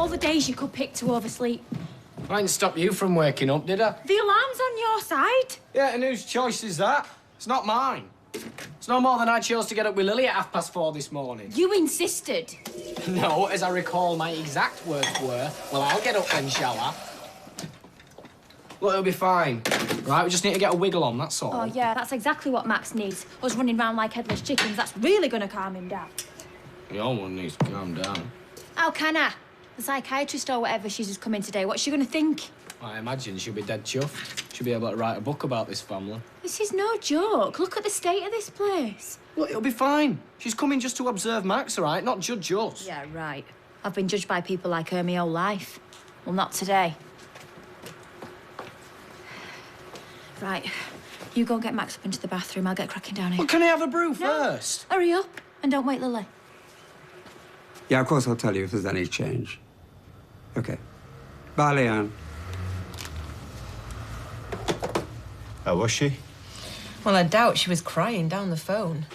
all the days you could pick to oversleep. I didn't stop you from waking up, did I? The alarm's on your side. Yeah, and whose choice is that? It's not mine. It's no more than I chose to get up with Lily at 4:30 this morning. You insisted. No, as I recall, my exact words were, well, I'll get up then, shall I? Look, it'll be fine. Right, we just need to get a wiggle on, that's all. Oh, yeah, that's exactly what Max needs. Us running round like headless chickens, that's really going to calm him down. Your one needs to calm down. How can I? The psychiatrist or whatever, she's just come in today. What's she going to think? I imagine she'll be dead chuffed. She'll be able to write a book about this family. This is no joke. Look at the state of this place. Look, it'll be fine. She's coming just to observe Max, all right? Not judge us. Yeah, right. I've been judged by people like her my whole life. Well, not today. Right. You go and get Max up into the bathroom. I'll get cracking down here. Well, can I have a brew No. first? Hurry up and don't wait Lily. Yeah, of course I'll tell you if there's any change. Okay. Bye, Leanne. How was she? Well, I doubt she was crying down the phone.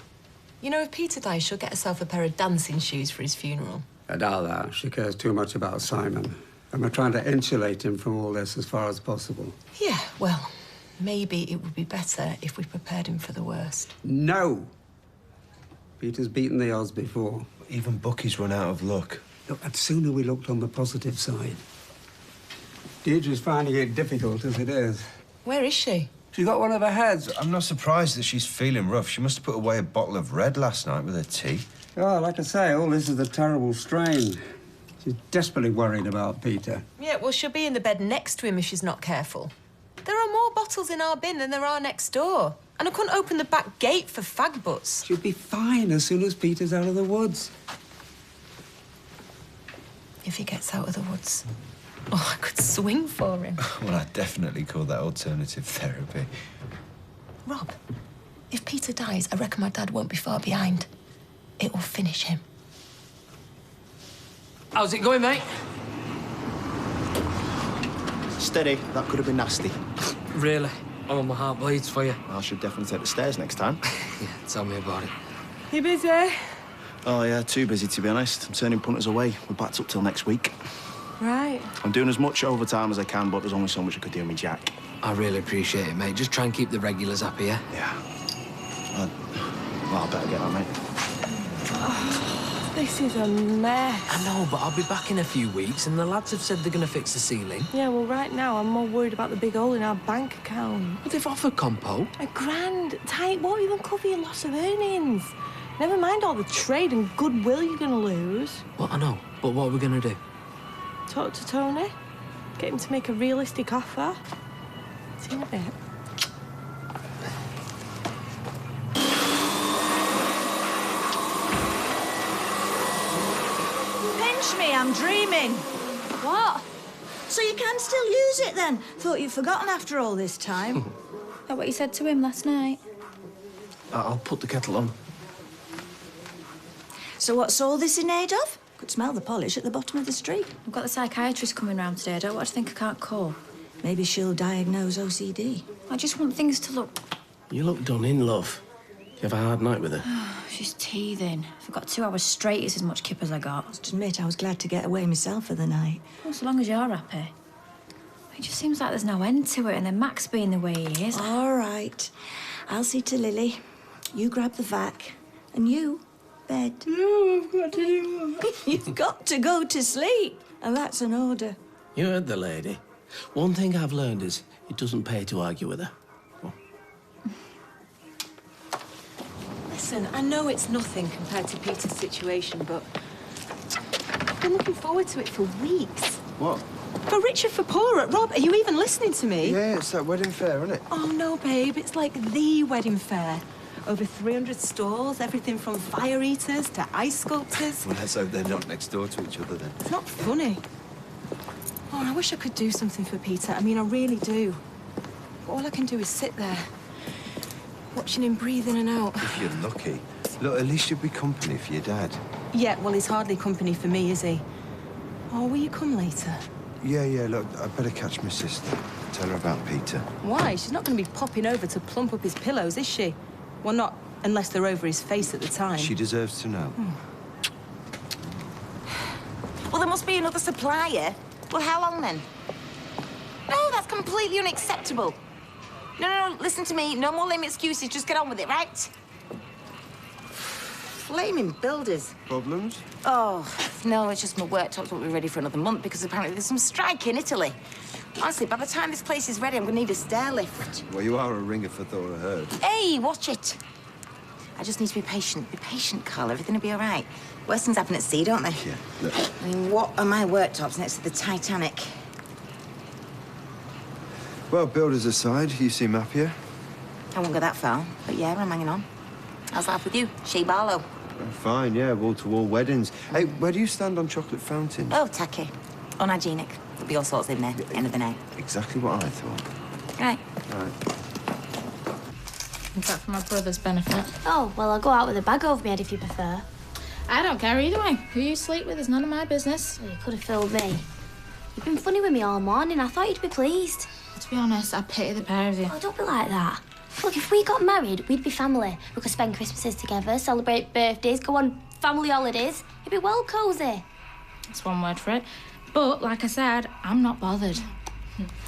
You know, if Peter dies, she'll get herself a pair of dancing shoes for his funeral. I doubt that. She cares too much about Simon. And we're trying to insulate him from all this as far as possible. Yeah, well, maybe it would be better if we prepared him for the worst. No! Peter's beaten the odds before. Even Bucky's run out of luck. Look, and sooner we looked on the positive side. Deirdre's finding it difficult as it is. Where is she? She got one of her heads. I'm not surprised that she's feeling rough. She must have put away a bottle of red last night with her tea. Oh, like I say, all this is a terrible strain. She's desperately worried about Peter. Yeah, well, she'll be in the bed next to him if she's not careful. There are more bottles in our bin than there are next door. And I couldn't open the back gate for fag butts. She'll be fine as soon as Peter's out of the woods. If he gets out of the woods. Oh, I could swing for him. Well, I'd definitely call that alternative therapy. Rob, if Peter dies, I reckon my dad won't be far behind. It will finish him. How's it going, mate? Steady, that could have been nasty. Really? Oh, my heart bleeds for you. I should definitely take the stairs next time. Yeah, tell me about it. You busy? Oh, yeah, too busy, to be honest. I'm turning punters away. We're backed up till next week. Right. I'm doing as much overtime as I can, but there's only so much I could do with me Jack. I really appreciate it, mate. Just try and keep the regulars happy, yeah? Yeah. Well, I better get on, mate. This is a mess. I know, but I'll be back in a few weeks, and the lads have said they're going to fix the ceiling. Yeah, well, right now, I'm more worried about the big hole in our bank account. But they've offered compo. £1,000. Tight won't even cover your loss of earnings. Never mind all the trade and goodwill you're going to lose. Well, I know, but what are we going to do? Talk to Tony. Get him to make a realistic offer. See you in a bit. Pinch me, I'm dreaming. What? So you can still use it then? Thought you'd forgotten after all this time. Is that what you said to him last night? I'll put the kettle on. So what's all this in aid of? Could smell the polish at the bottom of the street. I've got the psychiatrist coming round today. I don't want to think I can't call. Maybe she'll diagnose OCD. I just want things to look... You look done in, love. You have a hard night with her? She's teething. If I got 2 hours straight, it's as much kip as I got. To admit, I was glad to get away myself for the night. Well, so long as you're happy. It just seems like there's no end to it, and then Max being the way he is. All right. I'll see to Lily. You grab the vac. And you, bed. No, I've got to do what? You've got to go to sleep. And that's an order. You heard the lady. One thing I've learned is it doesn't pay to argue with her. Listen, I know it's nothing compared to Peter's situation, but I've been looking forward to it for weeks. What? For richer, for poorer. Rob, are you even listening to me? Yeah, it's that wedding fair, isn't it? Oh, no, babe. It's like the wedding fair. Over 300 stalls, everything from fire eaters to ice sculptors. Well, let's hope they're not next door to each other, then. It's not funny. Oh, I wish I could do something for Peter. I mean, I really do. But all I can do is sit there, watching him breathe in and out. If you're lucky. Look, at least you'll be company for your dad. Yeah, well, he's hardly company for me, is he? Oh, will you come later? Yeah, look, I'd better catch my sister. Tell her about Peter. Why? She's not going to be popping over to plump up his pillows, is she? Well, not unless they're over his face at the time. She deserves to know. Well, then must be another supplier. Well, how long then? No, that's completely unacceptable. No, listen to me. No more lame excuses. Just get on with it, right? Flaming builders. Problems? Oh, no, it's just my worktops won't be ready for another month because apparently there's some strike in Italy. Honestly, by the time this place is ready, I'm going to need a stair lift. Well, you are a ringer for thought I heard. Hey, watch it. I just need to be patient. Be patient, Carl. Everything will be all right. Worst things happen at sea, don't they? Yeah, look. I mean, what are my worktops next to the Titanic? Well, builders aside, you seem happier. I won't go that far, but yeah, I'm hanging on. How's life with you? Shea Barlow. Fine, yeah, wall-to-wall weddings. Hey, where do you stand on chocolate fountains? Oh, tacky. Unhygienic. There'll be all sorts in there. End of the night. Exactly what I thought. Right. Is that for my brother's benefit? Oh, well, I'll go out with a bag over my head if you prefer. I don't care either way. Who you sleep with is none of my business. Well, you could have fooled me. You've been funny with me all morning. I thought you'd be pleased. To be honest, I pity the pair of you. Oh, don't be like that. Look, if we got married, we'd be family. We could spend Christmases together, celebrate birthdays, go on family holidays. It'd be well cosy. That's one word for it. But, like I said, I'm not bothered.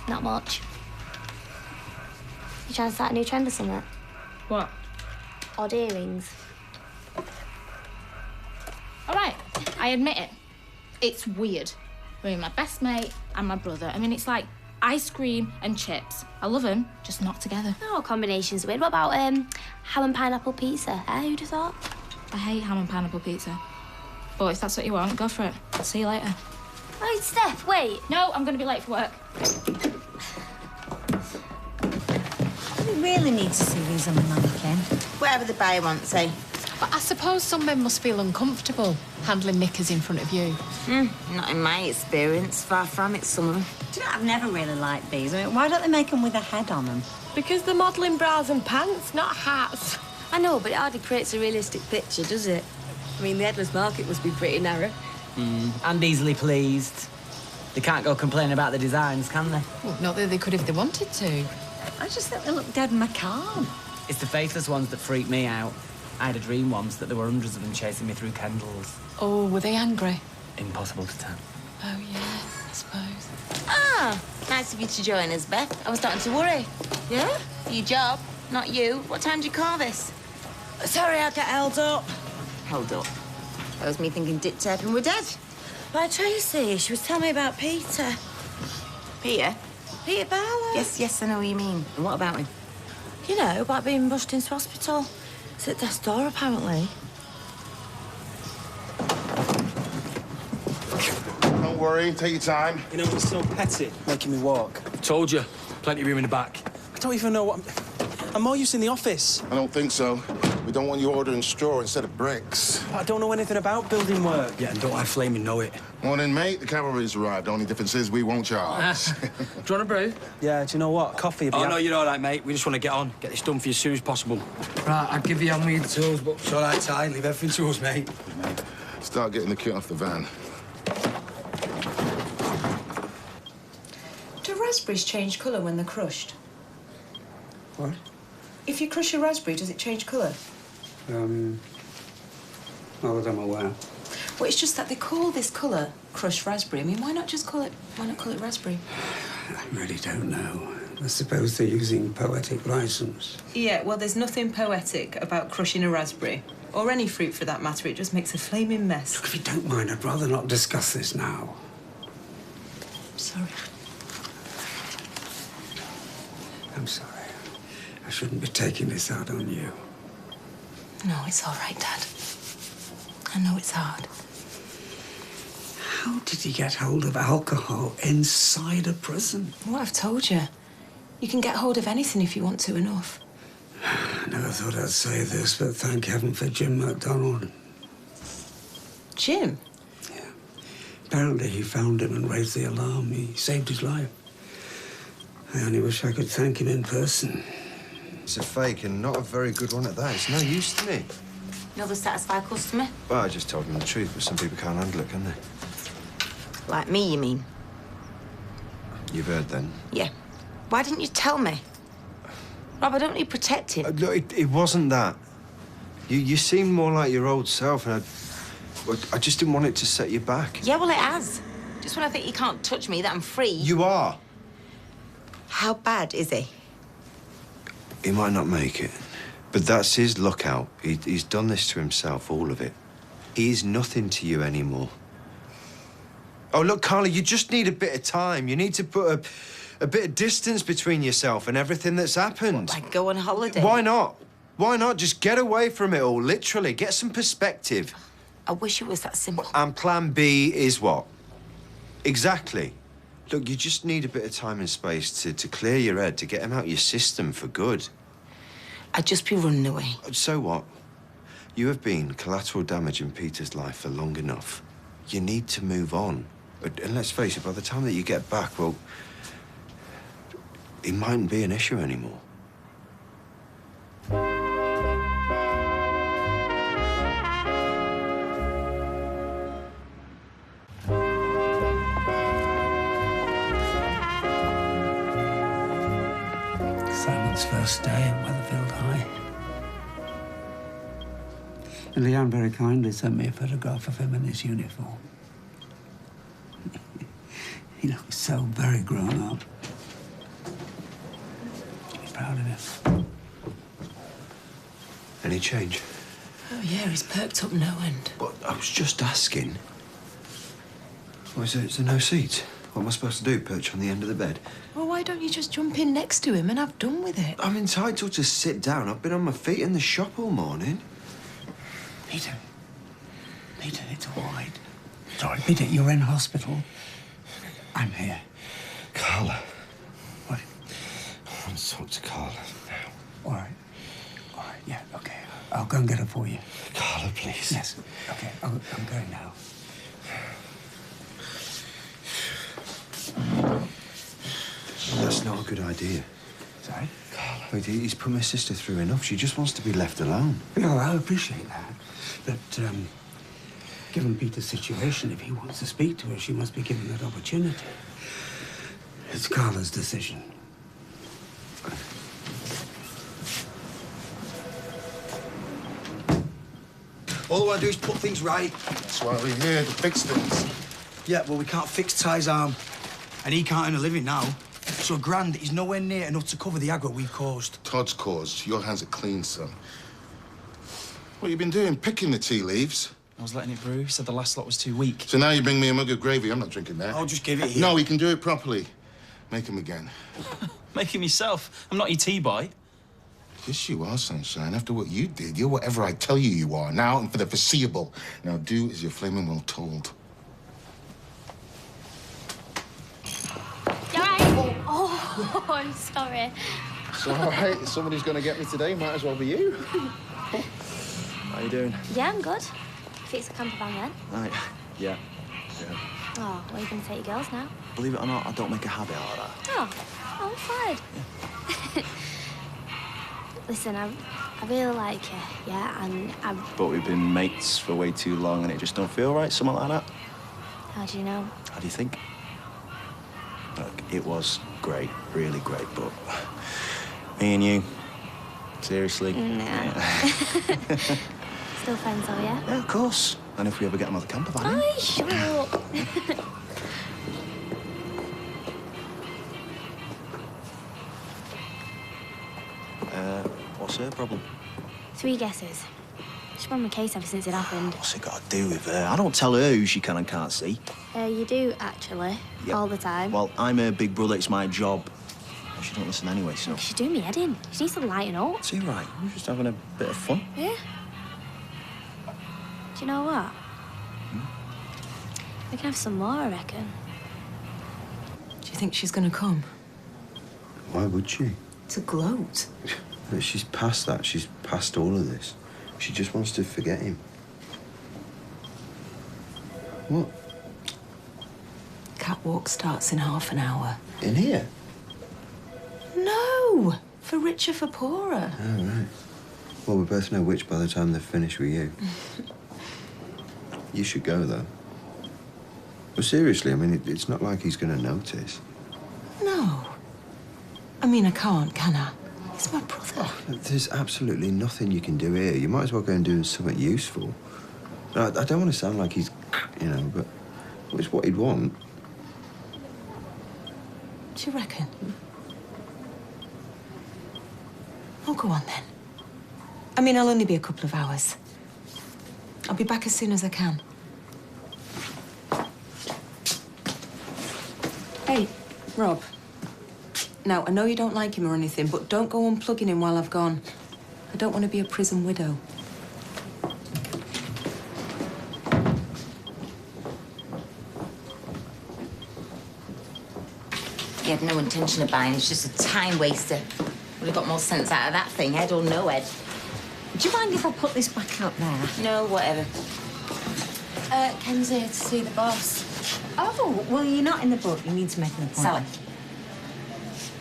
Not much. You trying to start a new trend or something? What? Odd earrings. All right, I admit it. It's weird. I mean, my best mate and my brother. I mean, it's like ice cream and chips. I love them, just not together. No, combination's weird. What about ham and pineapple pizza? Who'd have thought? I hate ham and pineapple pizza. But if that's what you want, go for it. I'll see you later. Wait, Steph, wait. No, I'm going to be late for work. We really need to see these on the mannequin. Whatever the buyer wants, eh? But I suppose some men must feel uncomfortable handling knickers in front of you. Not in my experience. Far from it, some of them. Do you know, I've never really liked these. I mean, why don't they make them with a head on them? Because they're modelling bras and pants, not hats. I know, but it hardly creates a realistic picture, does it? I mean, the headless market must be pretty narrow. And easily pleased. They can't go complain about the designs, can they? Well, not that they could if they wanted to. I just think they look dead macabre. It's the faceless ones that freak me out. I had a dream once that there were hundreds of them chasing me through Kendall's. Oh, were they angry? Impossible to tell. Oh, yeah, I suppose. Ah, nice of you to join us, Beth. I was starting to worry. Yeah? Your job, not you. What time did you call this? Sorry, I got held up. Held up. That was me thinking Dick Turpin were dead. By Tracy, she was telling me about Peter. Peter? Peter Barlow. Yes, I know what you mean. And what about him? You know, about being rushed into hospital. It's at death's door, apparently. Don't worry, take your time. You know, it's so petty, making me walk. Told you. Plenty of room in the back. I don't even know what... I'm more used in the office. I don't think so. We don't want you ordering straw instead of bricks. I don't know anything about building work. Yeah, and don't I flaming know it. Morning, mate. The cavalry's arrived. Only difference is we won't charge. Do you want a brew? Yeah, do you know what? Coffee would be... Oh, no, you're all right, mate. We just want to get on. Get this done for you as soon as possible. Right, I'll give you on with the tools, but it's all right, Ty. Leave everything to us, mate. Start getting the kit off the van. Do raspberries change colour when they're crushed? What? If you crush a raspberry, does it change colour? Not that I'm aware. Well, it's just that they call this colour crushed raspberry. I mean, why not call it raspberry? I really don't know. I suppose they're using poetic license. Yeah, well, there's nothing poetic about crushing a raspberry. Or any fruit, for that matter. It just makes a flaming mess. Look, if you don't mind, I'd rather not discuss this now. Sorry. I'm sorry. I shouldn't be taking this out on you. No, it's all right, Dad. I know it's hard. How did he get hold of alcohol inside a prison? What I've told you. You can get hold of anything if you want to enough. I never thought I'd say this, but thank heaven for Jim MacDonald. Jim? Yeah. Apparently he found him and raised the alarm. He saved his life. I only wish I could thank him in person. It's a fake and not a very good one at that. It's no use to me. Another satisfied customer? Well, I just told him the truth, but some people can't handle it, can they? Like me, you mean? You've heard then? Yeah. Why didn't you tell me? Rob, I don't need protecting. Look, it wasn't that. You seemed more like your old self, and I just didn't want it to set you back. Yeah, well, it has. Just when I think you can't touch me, that I'm free. You are. How bad is he? He might not make it, but that's his lookout. He's done this to himself, all of it. He is nothing to you anymore. Oh, look, Carla, you just need a bit of time. You need to put a bit of distance between yourself and everything that's happened. Like go on holiday? Why not? Why not? Just get away from it all, literally. Get some perspective. I wish it was that simple. And plan B is what? Exactly. Look, you just need a bit of time and space to clear your head, to get him out of your system for good. I'd just be running away. So what? You have been collateral damage in Peter's life for long enough. You need to move on. And let's face it, by the time that you get back, well, it mightn't be an issue anymore. Simon's first day at Weatherfield High. And Leanne very kindly sent me a photograph of him in his uniform. He looks so very grown up. She's proud of him. Any change? Oh, yeah, he's perked up no end. But I was just asking. Is there no seat? What am I supposed to do? Perch on the end of the bed? Well, why don't you just jump in next to him and have done with it? I'm entitled to sit down. I've been on my feet in the shop all morning. Peter, it's all right. It's all right. Peter, you're in hospital. I'm here. Carla. What? I want to talk to Carla now. All right, yeah, okay. I'll go and get her for you. Carla, please. Yes, okay, I'm going now. That's not a good idea. Sorry? Carla. Wait, he's put my sister through enough. She just wants to be left alone. No, I appreciate that. But, given Peter's situation, if he wants to speak to her, she must be given that opportunity. It's Carla's decision. All I want to do is put things right. That's why we're here, to fix things. Yeah, well, we can't fix Ty's arm. And he can't earn a living now. So grand is nowhere near enough to cover the aggro we've caused. Todd's caused. Your hands are clean, son. What you been doing? Picking the tea leaves? I was letting it brew. Said the last lot was too weak. So now you bring me a mug of gravy. I'm not drinking that. I'll just give it here. No, he can do it properly. Make him again. Make him yourself. I'm not your tea boy. Yes, you are, sunshine. After what you did, you're whatever I tell you you are, now and for the foreseeable. Now do as you're flaming well told. You all right? Oh, I'm sorry. It's all right. If somebody's going to get me today, might as well be you. How you doing? Yeah, I'm good. Fix the camper van then. Right. Yeah. Oh, where are you going to take your girls now? Believe it or not, I don't make a habit out of that. Oh, I'm fine. Listen, I really like you, yeah, and But we've been mates for way too long and it just don't feel right, something like that. How do you know? How do you think? Look, it was great, really great, but me and you, seriously? Nah. Yeah. Still friends, are you? Yeah, of course. And if we ever get another camper van. Oh, shut up. What's her problem? 3 guesses. She's been on my case ever since it happened. What's it got to do with her? I don't tell her who she can and can't see. You do, actually. Yep. All the time. Well, I'm her big brother, it's my job. She don't listen anyway, so... She's doing me head in. She needs to lighten up. See, right, we're just having a bit of fun. Yeah. Do you know what? We can have some more, I reckon. Do you think she's going to come? Why would she? To gloat. She's past that. She's past all of this. She just wants to forget him. What? Catwalk starts in half an hour. In here? No! For richer, for poorer. Oh, right. Well, we both know which by the time they're finished with you. You should go, though. Well, seriously, I mean, it's not like he's going to notice. No. I mean, I can't, can I? It's my brother. Oh, there's absolutely nothing you can do here. You might as well go and do something useful. I don't want to sound like he's, you know, but it's what he'd want. Do you reckon? Oh, go on then. I mean, I'll only be a couple of hours. I'll be back as soon as I can. Hey, Rob. Now, I know you don't like him or anything, but don't go unplugging him while I've gone. I don't want to be a prison widow. He had no intention of buying. It's just a time waster. Would have got more sense out of that thing, Ed or no Ed. Do you mind if I put this back up there? No, whatever. Ken's here to see the boss. Oh, well, you're not in the book. You need to make an appointment. Sally,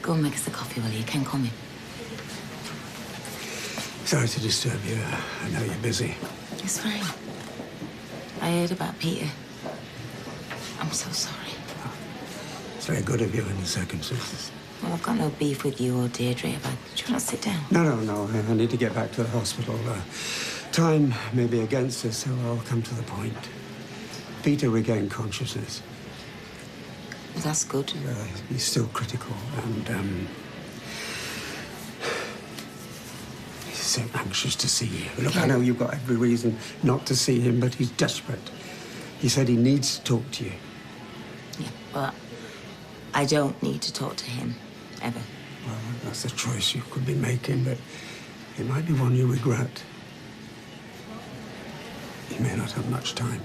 go and make us a coffee, will you? Ken, come in. Sorry to disturb you. I know you're busy. It's fine. I heard about Peter. I'm so sorry. It's very good of you in the circumstances. Well, I've got no beef with you or Deirdre. Do you want to sit down? No. I need to get back to the hospital. Time may be against us, so I'll come to the point. Peter regained consciousness. Well, that's good. He's still critical, and he's so anxious to see you. Look, I know you've got every reason not to see him, but he's desperate. He said he needs to talk to you. Yeah, but I don't need to talk to him, ever. Well, that's a choice you could be making, but it might be one you regret. You may not have much time.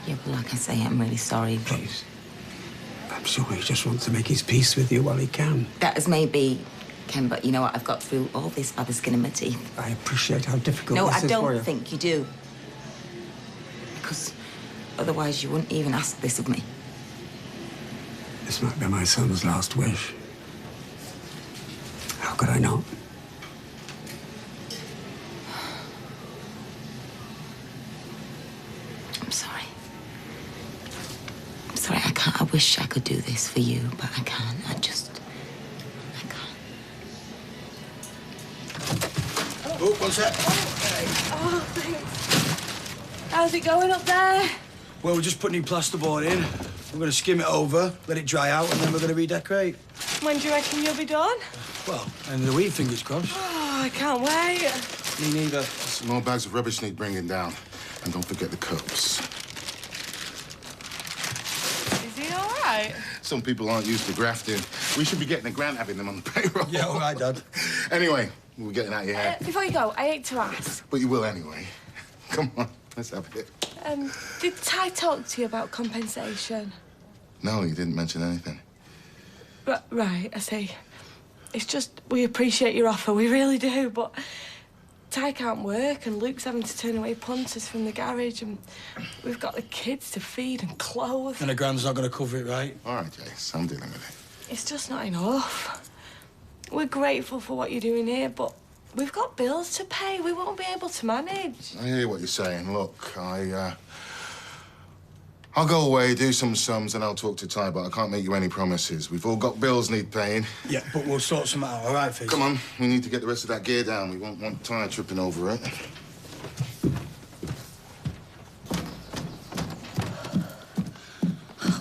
Yeah, but like I say, I'm really sorry. Please. I'm sure he just wants to make his peace with you while he can. That is maybe, Ken, but you know what? I've got through all this by the skin of my teeth. I appreciate how difficult No, this I is for you. don't think you do. Because otherwise you wouldn't even ask this of me. This might be my son's last wish. How could I not? I'm sorry. I'm sorry, I can't. I wish I could do this for you, but I can't. I can't. Oh, one sec. Oh, thanks. How's it going up there? Well, we're just putting new plasterboard in. We're going to skim it over, let it dry out, and then we're going to redecorate. When do you reckon you'll be done? Well, end of the week, fingers crossed. Oh, I can't wait. Me neither. Some more bags of rubbish need bringing down. And don't forget the cups. Is he all right? Some people aren't used to grafting. We should be getting a grant having them on the payroll. Yeah, all right, Dad. Anyway, we're getting out of your hair. Before you go, I hate to ask. But you will anyway. Come on, let's have it. Did Ty talk to you about compensation? No, he didn't mention anything. Right, I see. It's just, we appreciate your offer, we really do, but Ty can't work and Luke's having to turn away punters from the garage and we've got the kids to feed and clothe. And a grand's not going to cover it, right? All right, Jace, I'm dealing with it. It's just not enough. We're grateful for what you're doing here, but we've got bills to pay. We won't be able to manage. I hear what you're saying. Look, I'll go away, do some sums, and I'll talk to Ty, but I can't make you any promises. We've all got bills need paying. Yeah, but we'll sort some out, all right, Fizz? Come on, we need to get the rest of that gear down. We won't want Ty tripping over it.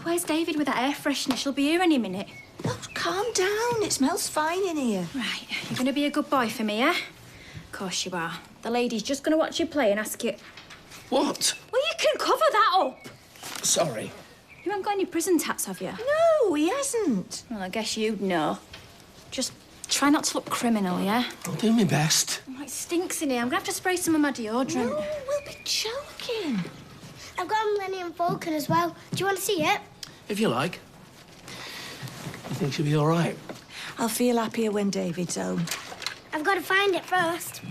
Where's David with that air freshener? She'll be here any minute. Oh, calm down. It smells fine in here. Right, you're going to be a good boy for me, yeah? Of course you are. The lady's just going to watch you play and ask you... What? Well, you can cover that up. Sorry. You haven't got any prison tats, have you? No, he hasn't. Well, I guess you'd know. Just try not to look criminal, yeah? I'll do my best. Oh, it stinks in here. I'm going to have to spray some of my deodorant. No, we'll be joking. I've got a Millennium Falcon as well. Do you want to see it? If you like. You think she'll be all right? I'll feel happier when David's home. I've got to find it first.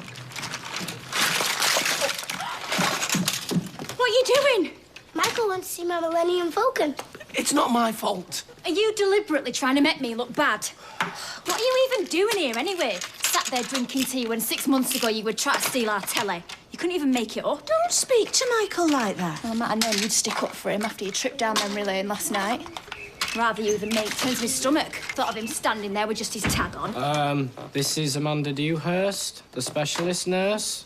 What are you doing? Michael wants to see my Millennium Falcon. It's not my fault. Are you deliberately trying to make me look bad? What are you even doing here, anyway? Sat there drinking tea when 6 months ago you would try to steal our telly. You couldn't even make it up. Don't speak to Michael like that. Well, I might have known you'd stick up for him after your trip down memory lane last night. Rather you than me. Turns my stomach. Thought of him standing there with just his tag on. This is Amanda Dewhurst, the specialist nurse.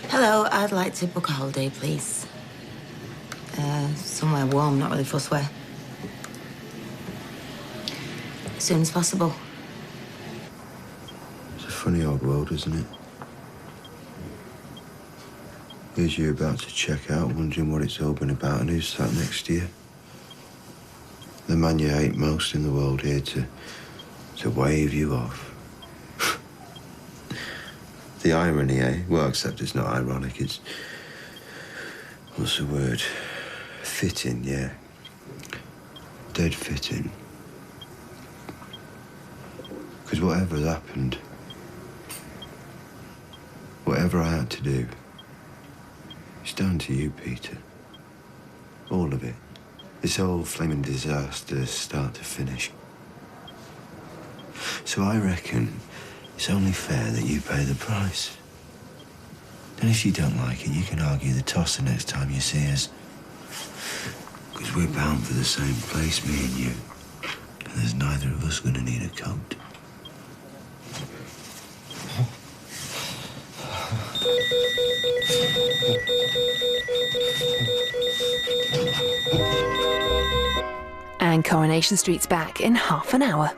Hello, I'd like to book a holiday, please. Somewhere warm, not really fussed where. As soon as possible. It's a funny old world, isn't it? Here's you about to check out, wondering what it's all been about and who's sat next to you. The man you hate most in the world here to wave you off. The irony, eh? Well, except it's not ironic, it's... What's the word? Fitting, yeah. Dead fitting. Because whatever's happened, whatever I had to do, it's down to you, Peter. All of it. This whole flaming disaster, start to finish. So I reckon it's only fair that you pay the price. And if you don't like it, you can argue the toss the next time you see us. Because we're bound for the same place, me and you. And there's neither of us gonna need a coat. And Coronation Street's back in half an hour.